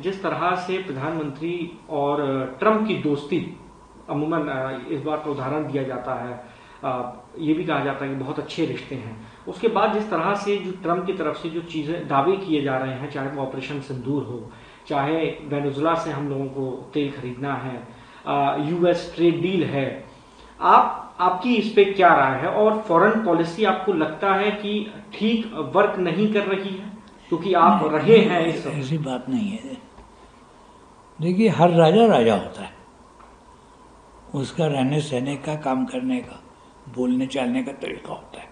जिस तरह से प्रधानमंत्री और ट्रंप की दोस्ती, अमूमन इस बात का उदाहरण दिया जाता है, ये भी कहा जाता है कि बहुत अच्छे रिश्ते हैं, उसके बाद जिस तरह से जो ट्रंप की तरफ से जो चीज़ें दावे किए जा रहे हैं, चाहे वो ऑपरेशन सिंदूर हो, चाहे वेनेजुला से हम लोगों को तेल खरीदना है, यूएस ट्रेड डील है, आपकी इस पे क्या राय है? और फॉरेन पॉलिसी आपको लगता है कि ठीक वर्क नहीं कर रही है क्योंकि आप रहे हैं इस सब? ऐसी बात नहीं है। देखिए, हर राजा राजा होता है, उसका रहने सहने का, काम करने का, बोलने चालने का तरीका होता है,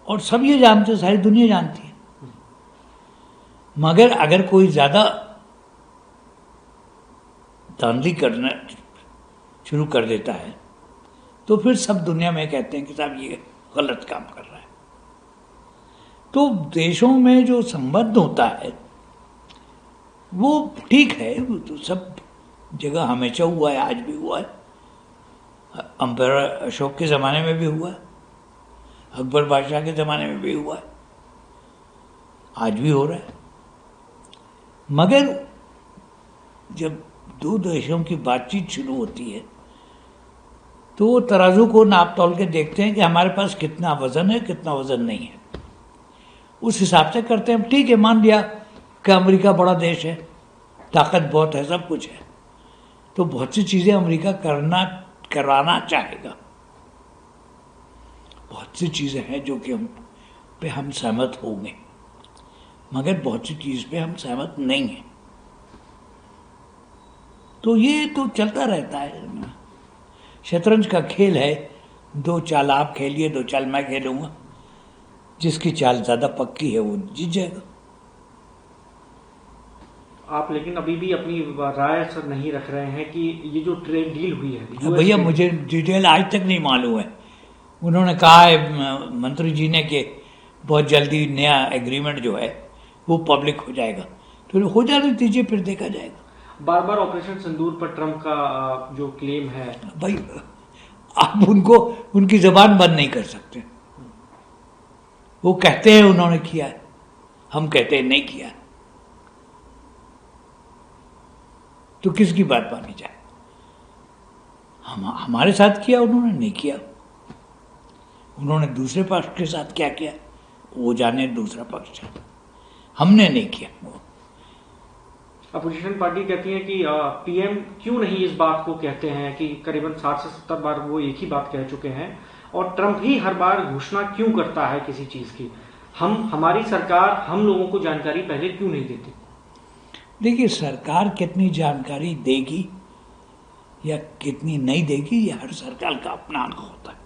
और सब ये जानते, सारी दुनिया जानती है। मगर अगर कोई ज्यादा धांधली करना शुरू कर देता है तो फिर सब दुनिया में कहते हैं कि साहब ये गलत काम कर रहा है। तो देशों में जो संबंध होता है वो ठीक है, वो तो सब जगह हमेशा हुआ है, आज भी हुआ है, अंपायर अशोक के ज़माने में भी हुआ है, अकबर बादशाह के ज़माने में भी हुआ है, आज भी हो रहा है। मगर जब दो देशों की बातचीत शुरू होती है तो वो तराजू को नाप तोल के देखते हैं कि हमारे पास कितना वजन है, कितना वजन नहीं है, उस हिसाब से करते हैं। ठीक है, मान लिया कि अमेरिका बड़ा देश है, ताकत बहुत है, सब कुछ है, तो बहुत सी चीज़ें अमेरिका कराना चाहेगा। बहुत सी चीज़ें हैं जो कि हम सहमत होंगे, मगर बहुत सी चीज़ पे हम सहमत नहीं हैं। तो ये तो चलता रहता है, शतरंज का खेल है, दो चाल आप खेलिए, दो चाल मैं खेलूंगा, जिसकी चाल ज़्यादा पक्की है वो जीत जाएगा। आप लेकिन अभी भी अपनी राय सर नहीं रख रहे हैं कि ये जो ट्रेड डील हुई है, भैया मुझे डिटेल आज तक नहीं मालूम है। उन्होंने कहा है मंत्री जी ने कि बहुत जल्दी नया एग्रीमेंट जो है वो पब्लिक हो जाएगा, तो हो जाने दीजिए, फिर देखा जाएगा। बार बार ऑपरेशन सिंदूर पर ट्रंप का जो क्लेम है, भाई आप उनको उनकी जबान बंद नहीं कर सकते। वो कहते हैं उन्होंने किया है, हम कहते हैं नहीं किया, तो किसकी बात मानी जाए? हमारे साथ किया उन्होंने, नहीं किया। उन्होंने दूसरे पक्ष के साथ क्या किया वो जाने, दूसरा पक्ष, हमने नहीं किया। अपोजिशन पार्टी कहती है कि पीएम क्यों नहीं इस बात को कहते हैं कि करीबन 60 से 70 बार वो एक ही बात कह चुके हैं, और ट्रंप ही हर बार घोषणा क्यों करता है किसी चीज की? हमारी सरकार हम लोगों को जानकारी पहले क्यों नहीं देती? देखिए, सरकार कितनी जानकारी देगी या कितनी नहीं देगी, ये हर सरकार का अपना हक होता है।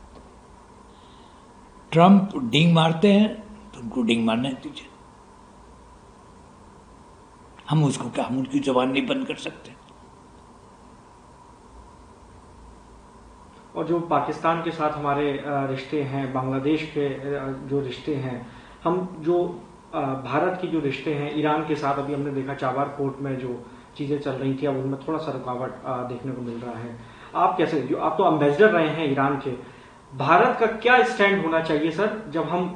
ट्रंप डींग मारते हैं तो उनको डींग मारने दीजिए, हम उसको क्या, हम उनकी जबान नहीं बंद कर सकते। और जो पाकिस्तान के साथ हमारे रिश्ते हैं, बांग्लादेश के जो रिश्ते हैं, हम जो भारत की जो रिश्ते हैं ईरान के साथ, अभी हमने देखा चाबार पोर्ट में जो चीज़ें चल रही थी, अब उनमें थोड़ा सा रुकावट देखने को मिल रहा है। आप कैसे, जो आप तो एम्बेसडर रहे हैं ईरान के, भारत का क्या स्टैंड होना चाहिए सर, जब हम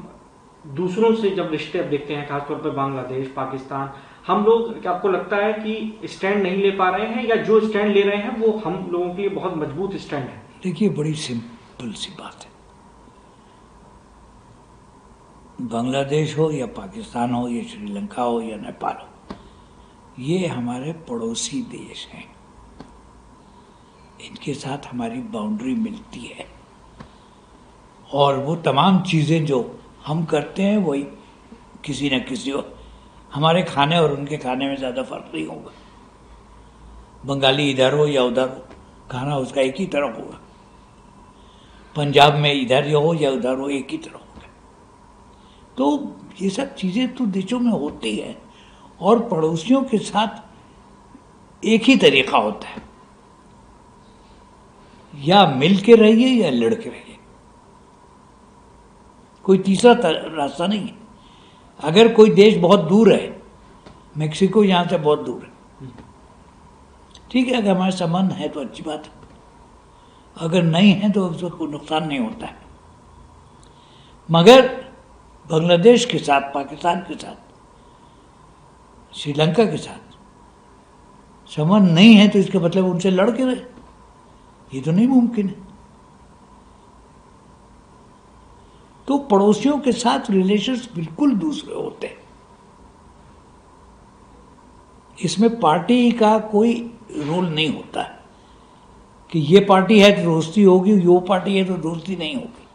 दूसरों से जब रिश्ते अब देखते हैं, खासतौर पर बांग्लादेश, पाकिस्तान, हम लोग, क्या आपको लगता है कि स्टैंड नहीं ले पा रहे हैं, या जो स्टैंड ले रहे हैं वो हम लोगों के लिए बहुत मजबूत स्टैंड है? देखिए, बड़ी सिंपल सी बात है, बांग्लादेश हो या पाकिस्तान हो या श्रीलंका हो या नेपाल हो, ये हमारे पड़ोसी देश हैं, इनके साथ हमारी बाउंड्री मिलती है, और वो तमाम चीज़ें जो हम करते हैं वही किसी न किसी हो, हमारे खाने और उनके खाने में ज़्यादा फर्क नहीं होगा। बंगाली इधर हो या उधर हो, खाना उसका एक ही तरह होगा। पंजाब में इधर हो या उधर हो, एक ही तरह होगा। तो ये सब चीज़ें तो देशों में होती है, और पड़ोसियों के साथ एक ही तरीका होता है, या मिल के रहिए या लड़ के रहिए, कोई तीसरा रास्ता नहीं है। अगर कोई देश बहुत दूर है, मेक्सिको यहाँ से बहुत दूर है, ठीक है, अगर हमारे संबंध है तो अच्छी बात है, अगर नहीं है तो उसको कोई नुकसान नहीं होता है। मगर बांग्लादेश के साथ, पाकिस्तान के साथ श्रीलंका के साथ संबंध नहीं है तो इसका मतलब उनसे लड़ के रहे, ये तो नहीं मुमकिन है। तो पड़ोसियों के साथ रिलेशंस बिल्कुल दूसरे होते हैं। इसमें पार्टी का कोई रोल नहीं होता है कि ये पार्टी है तो दोस्ती होगी, वो पार्टी है तो दोस्ती नहीं होगी।